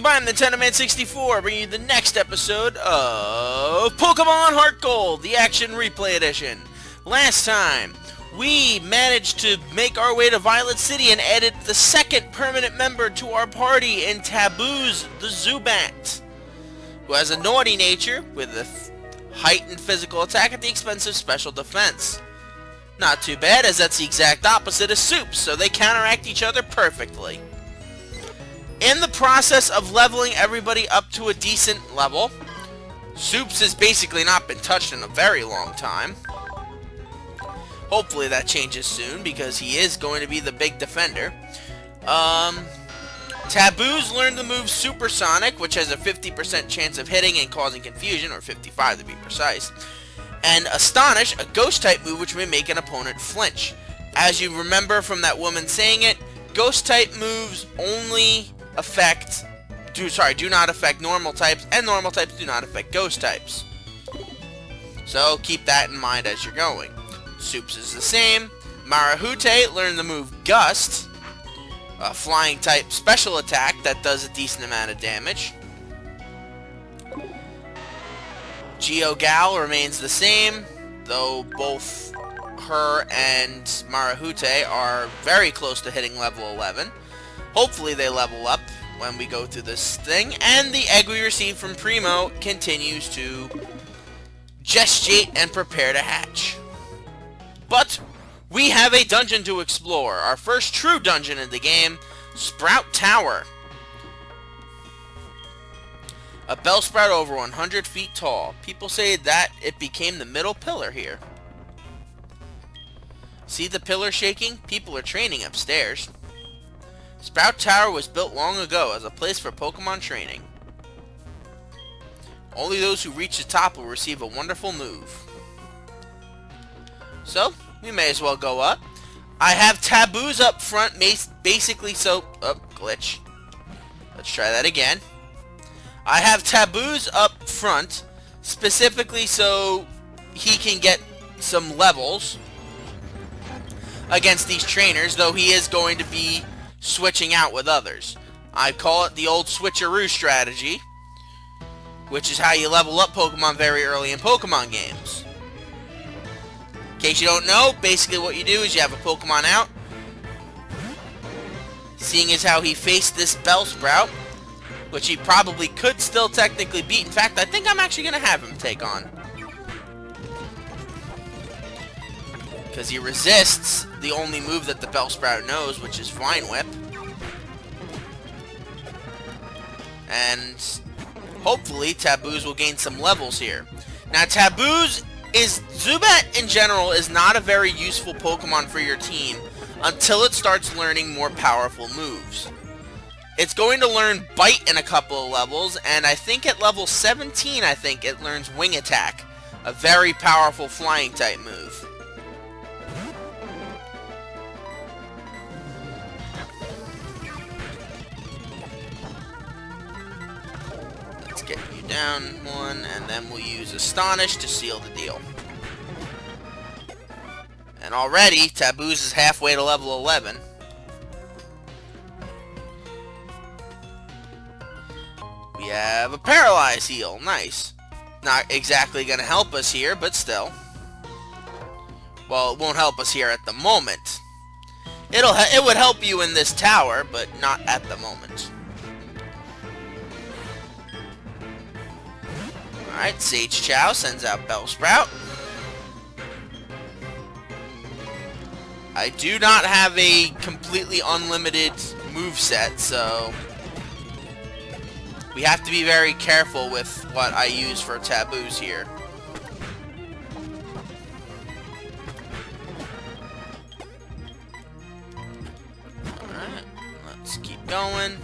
YouTube? I'm Nintendo Man64, bringing you the next episode of Pokemon HeartGold, the Action Replay Edition. Last time, we managed to make our way to Violet City and added the second permanent member to our party in Taboo's the Zubat, who has a naughty nature with a heightened physical attack at the expense of special defense. Not too bad, as that's the exact opposite of Soups, so they counteract each other perfectly. In the process of leveling everybody up to a decent level, Soups has basically not been touched in a very long time. Hopefully that changes soon, because he is going to be the big defender. Taboo's learned the move Supersonic, which has a 50% chance of hitting and causing confusion, or 55 to be precise. And Astonish, a Ghost-type move which may make an opponent flinch. As you remember from that woman saying it, Ghost-type moves only do not affect normal types, and normal types do not affect Ghost types. So keep that in mind as you're going. Soups is the same. Marahute learned the move Gust, a flying type special attack that does a decent amount of damage. Geogal remains the same, though both her and Marahute are very close to hitting level 11. Hopefully they level up when we go through this thing, and the egg we received from Primo continues to gestate and prepare to hatch. But we have a dungeon to explore, our first true dungeon in the game, Sprout Tower. A Bellsprout over 100 feet tall. People say that it became the middle pillar here. See the pillar shaking? People are training upstairs. Sprout Tower was built long ago as a place for Pokemon training. Only those who reach the top will receive a wonderful move. So, we may as well go up. I have Taboos up front, basically so... Oh, glitch. Let's try that again. I have Taboos up front, specifically so he can get some levels against these trainers, though he is going to be switching out with others. I call it the old switcheroo strategy, which is how you level up Pokemon very early in Pokemon games. In case you don't know, basically what you do is you have a Pokemon out. Seeing as how he faced this Bellsprout, which he probably could still technically beat. In fact, I think I'm actually going to have him take on. Because he resists the only move that the Bellsprout knows, which is Vine Whip. And hopefully Taboos will gain some levels here. Now Taboos Zubat in general is not a very useful Pokemon for your team until it starts learning more powerful moves. It's going to learn Bite in a couple of levels, and I think at level 17 it learns Wing Attack, a very powerful flying type move. Let's get you down one, and then we'll use Astonish to seal the deal. And already, Taboos is halfway to level 11. We have a Paralyze heal. Nice. Not exactly going to help us here, but still. Well, it won't help us here at the moment. It would help you in this tower, but not at the moment. Alright, Sage Chow sends out Bellsprout. I do not have a completely unlimited moveset, so we have to be very careful with what I use for Taboos here. Alright, let's keep going.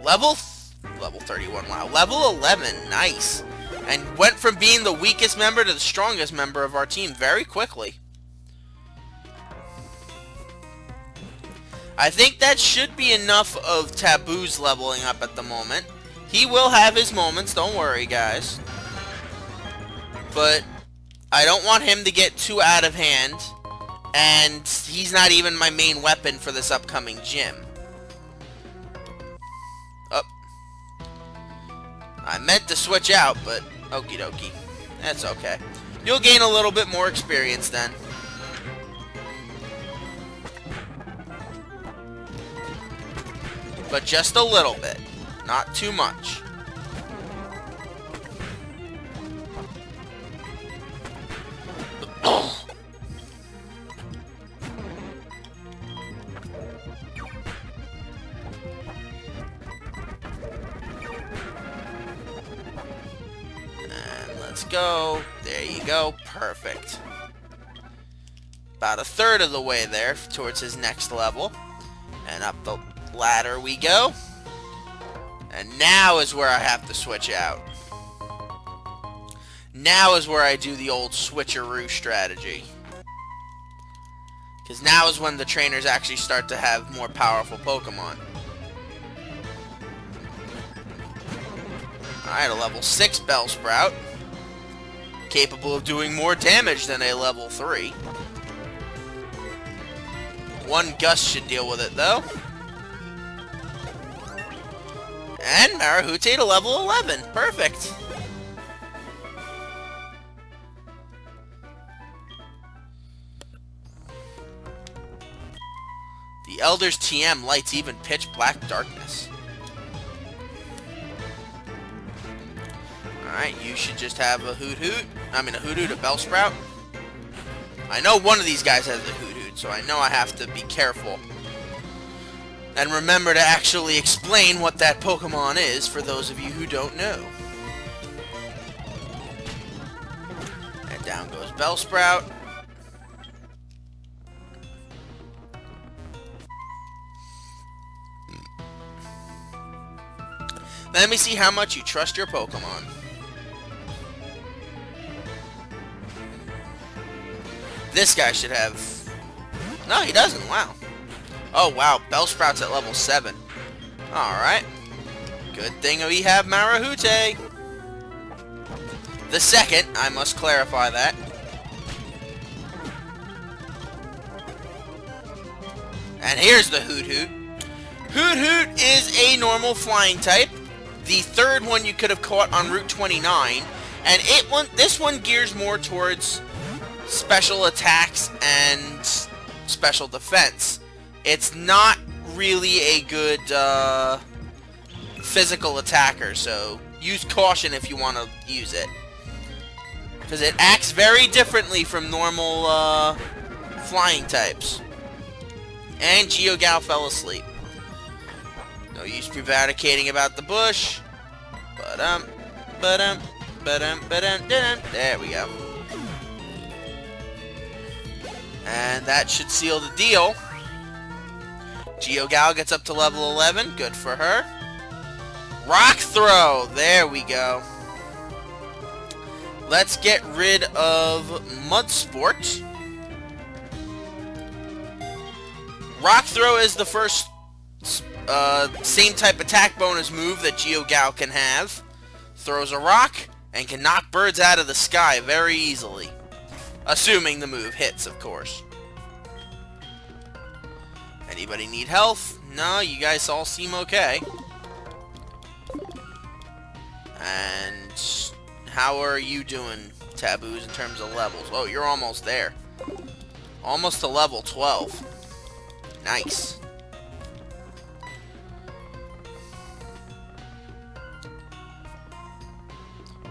Level 31, wow. Level 11, nice. And went from being the weakest member to the strongest member of our team very quickly. I think that should be enough of Taboo's leveling up at the moment. He will have his moments, don't worry guys. But I don't want him to get too out of hand and he's not even my main weapon for this upcoming gym. Oh. I meant to switch out, but okie dokie. That's okay. You'll gain a little bit more experience then. But just a little bit. Not too much. And let's go. There you go. Perfect. About a third of the way there towards his next level. And up the ladder we go. And now is where I have to switch out. Now is where I do the old switcheroo strategy. Because now is when the trainers actually start to have more powerful Pokemon. Alright, a level 6 Bellsprout. Capable of doing more damage than a level 3. One Gust should deal with it, though. And Marahute to level 11. Perfect. The Elder's TM lights even pitch black darkness. Alright, you should just have a Hoot-Hoot. I mean, a Hoot-Hoot, a Bellsprout. I know one of these guys has a Hoot-Hoot, so I know I have to be careful. And remember to actually explain what that Pokemon is for those of you who don't know. And down goes Bellsprout. Let me see how much you trust your Pokemon. This guy should have... No, he doesn't. Wow. Oh, wow. Bellsprout's at level 7. Alright. Good thing we have Marahute. The second, I must clarify that. And here's the Hoot-Hoot. Hoot-Hoot is a normal flying type. The third one you could have caught on Route 29. And this one gears more towards special attacks and special defense. It's not really a good physical attacker, so use caution if you want to use it. Because it acts very differently from normal flying types. And Geogal fell asleep. No use prevaricating about the bush. There we go. And that should seal the deal. Geogal gets up to level 11. Good for her. Rock Throw. There we go. Let's get rid of Mudsport. Rock Throw is the first same type attack bonus move that Geogal can have. Throws a rock and can knock birds out of the sky very easily. Assuming the move hits, of course. Anybody need health? No, you guys all seem okay. And how are you doing, Taboos, in terms of levels? Oh, you're almost there. Almost to level 12. Nice.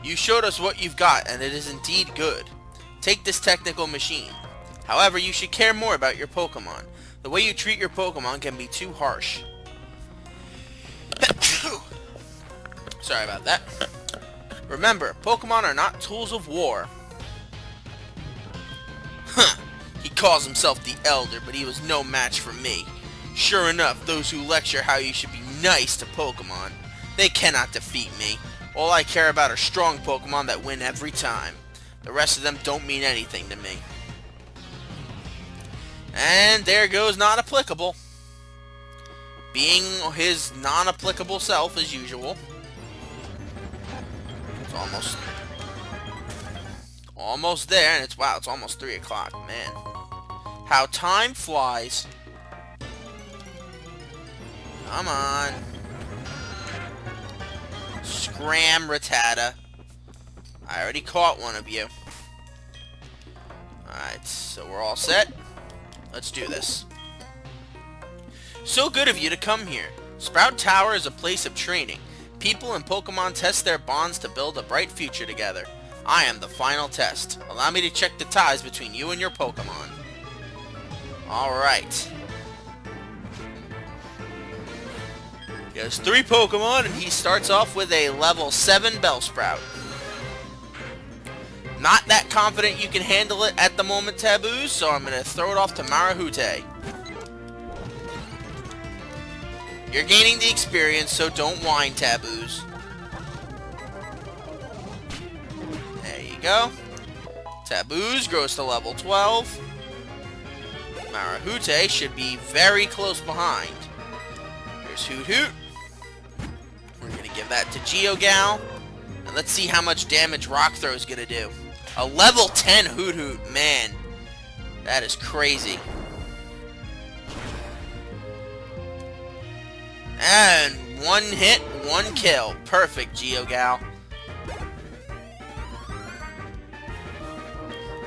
You showed us what you've got, and it is indeed good. Take this technical machine. However, you should care more about your Pokemon. The way you treat your Pokemon can be too harsh. Sorry about that. Remember, Pokemon are not tools of war. Huh. He calls himself the Elder, but he was no match for me. Sure enough, those who lecture how you should be nice to Pokemon, they cannot defeat me. All I care about are strong Pokemon that win every time. The rest of them don't mean anything to me. And there goes not applicable. Being his non-applicable self as usual. It's almost there, and it's almost 3 o'clock, man. How time flies. Come on. Scram, Rattata. I already caught one of you. Alright, so we're all set. Let's do this. So good of you to come here. Sprout Tower is a place of training. People and Pokemon test their bonds to build a bright future together. I am the final test. Allow me to check the ties between you and your Pokemon. Alright. He has 3 Pokemon, and he starts off with a level 7 Bellsprout. Not that confident you can handle it at the moment, Taboos, so I'm going to throw it off to Marahute. You're gaining the experience, so don't whine, Taboos. There you go. Taboos grows to level 12. Marahute should be very close behind. Here's Hoot Hoot. We're going to give that to GeoGal. And let's see how much damage Rock Throw is going to do. A level 10 Hoot Hoot, man. That is crazy. And 1 hit, 1 kill. Perfect, GeoGal.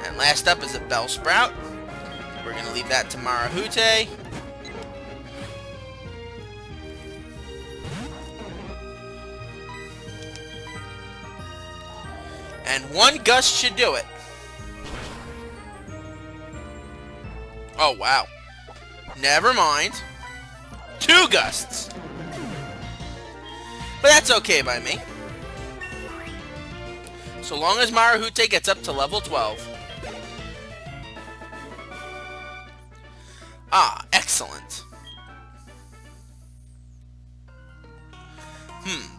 And last up is a Bellsprout. We're going to leave that to Marahute. And 1 gust should do it. Oh, wow. Never mind. 2 gusts. But that's okay by me. So long as Marahute gets up to level 12. Ah, excellent.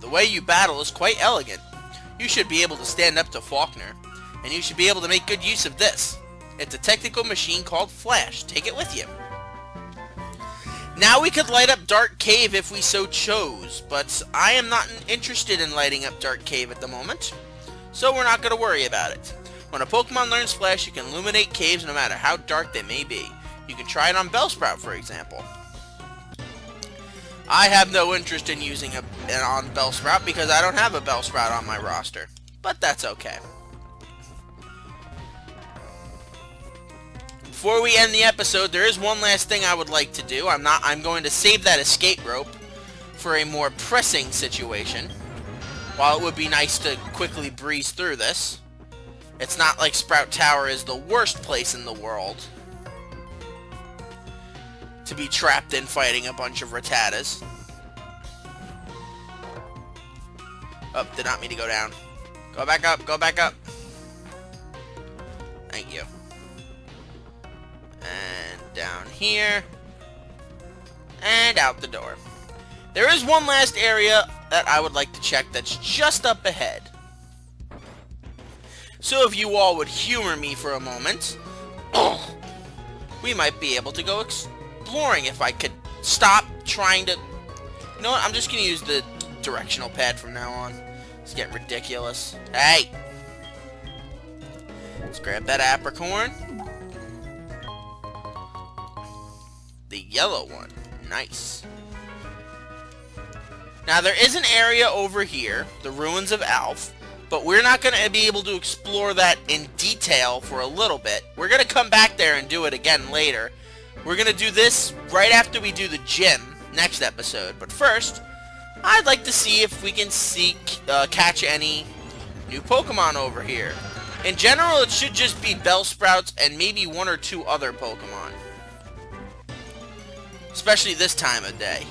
The way you battle is quite elegant. You should be able to stand up to Falkner, and you should be able to make good use of this. It's a technical machine called Flash. Take it with you. Now we could light up Dark Cave if we so chose, but I am not interested in lighting up Dark Cave at the moment, so we're not going to worry about it. When a Pokemon learns Flash, you can illuminate caves no matter how dark they may be. You can try it on Bellsprout, for example. I have no interest in using it on Bellsprout because I don't have a Bellsprout on my roster. But that's okay. Before we end the episode, there is one last thing I would like to do. I'm going to save that escape rope for a more pressing situation. While it would be nice to quickly breeze through this, it's not like Sprout Tower is the worst place in the world to be trapped in fighting a bunch of Rattatas. Oh, did not mean to go down. Go back up, go back up. Thank you. And down here. And out the door. There is one last area that I would like to check that's just up ahead. So if you all would humor me for a moment, we might be able to go exploring if I could stop trying to... You know what? I'm just going to use the directional pad from now on. It's getting ridiculous. Hey! Let's grab that apricorn. The yellow one. Nice. Now there is an area over here, the Ruins of Alph, but we're not going to be able to explore that in detail for a little bit. We're going to come back there and do it again later. We're going to do this right after we do the gym next episode. But first, I'd like to see if we can catch any new Pokemon over here. In general, it should just be Bellsprouts and maybe 1 or 2 other Pokemon. Especially this time of day.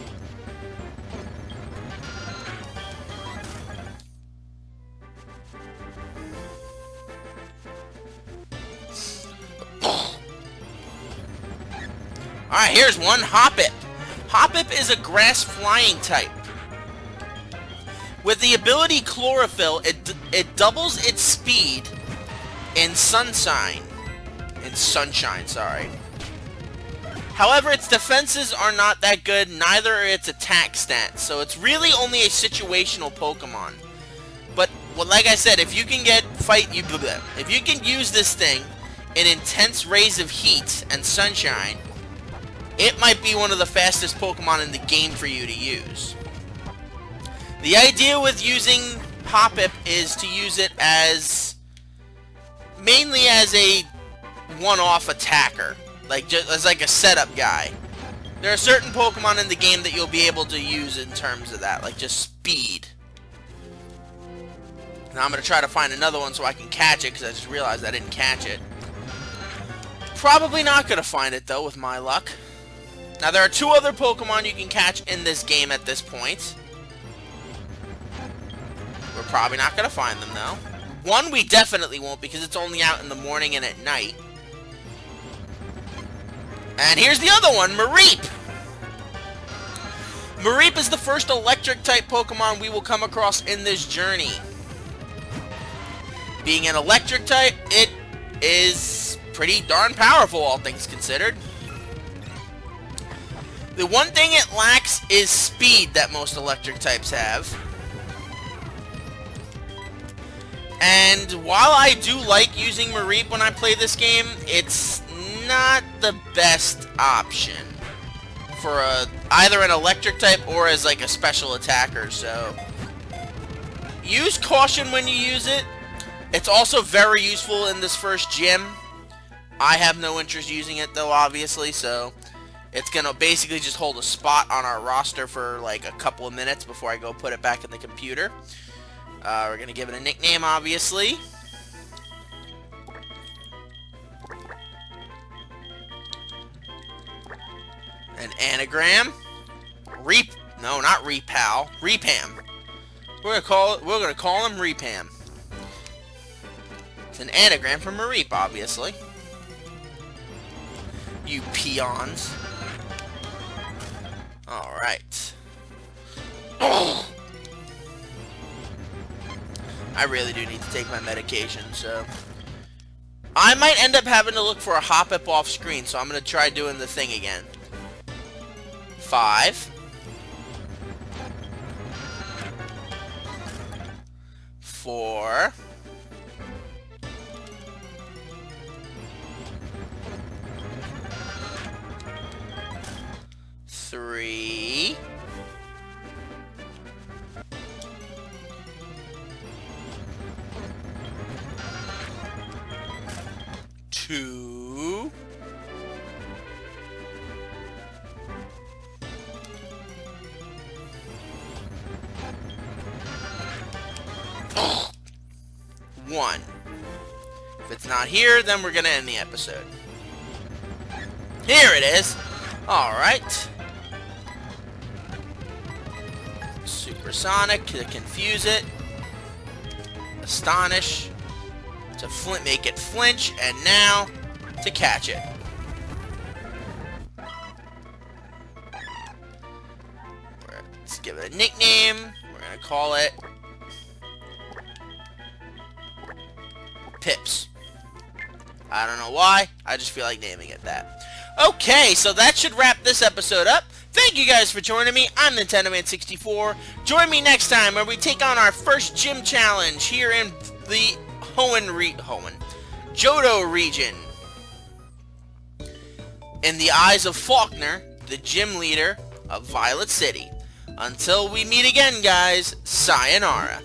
Alright, here's one, Hoppip. Hoppip is a grass flying type. With the ability Chlorophyll, it doubles its speed in Sunshine. Sorry. However, its defenses are not that good, neither are its attack stats, so it's really only a situational Pokemon. But, well, like I said, if you can use this thing in intense rays of heat and sunshine, it might be one of the fastest Pokemon in the game for you to use. The idea with using Hoppip is to use it as mainly as a one-off attacker, like just as like a setup guy. There are certain Pokemon in the game that you'll be able to use in terms of that, like just speed. Now I'm going to try to find another one so I can catch it, because I just realized I didn't catch it. Probably not going to find it, though, with my luck. Now, there are 2 other Pokemon you can catch in this game at this point. We're probably not going to find them, though. One we definitely won't, because it's only out in the morning and at night. And here's the other one, Mareep! Mareep is the first Electric-type Pokemon we will come across in this journey. Being an Electric type, it is pretty darn powerful, all things considered. The one thing it lacks is speed that most Electric types have. And while I do like using Mareep when I play this game, it's not the best option for either an Electric type or as like a special attacker, so use caution when you use it. It's also very useful in this first gym. I have no interest using it though, obviously, so it's gonna basically just hold a spot on our roster for like a couple of minutes before I go put it back in the computer. We're gonna give it a nickname, obviously. An anagram. No, not Repal. Repam. We're gonna call him Repam. It's an anagram from Mareep, obviously. You peons. Alright. I really do need to take my medication, so I might end up having to look for a Hoppip off screen, so I'm gonna try doing the thing again. 5. 4. 3. 2. 1. If it's not here, then we're gonna end the episode. Here it is. Alright. Supersonic to confuse it. Astonish to make it flinch, and now to catch it. Let's give it a nickname. We're gonna call it Pips. I don't know why. I just feel like naming it that. Okay, so that should wrap this episode up. Thank you guys for joining me. I'm NintendoMan64. Join me next time where we take on our first gym challenge here in the Johto region. In the eyes of Falkner, the gym leader of Violet City. Until we meet again, guys, sayonara.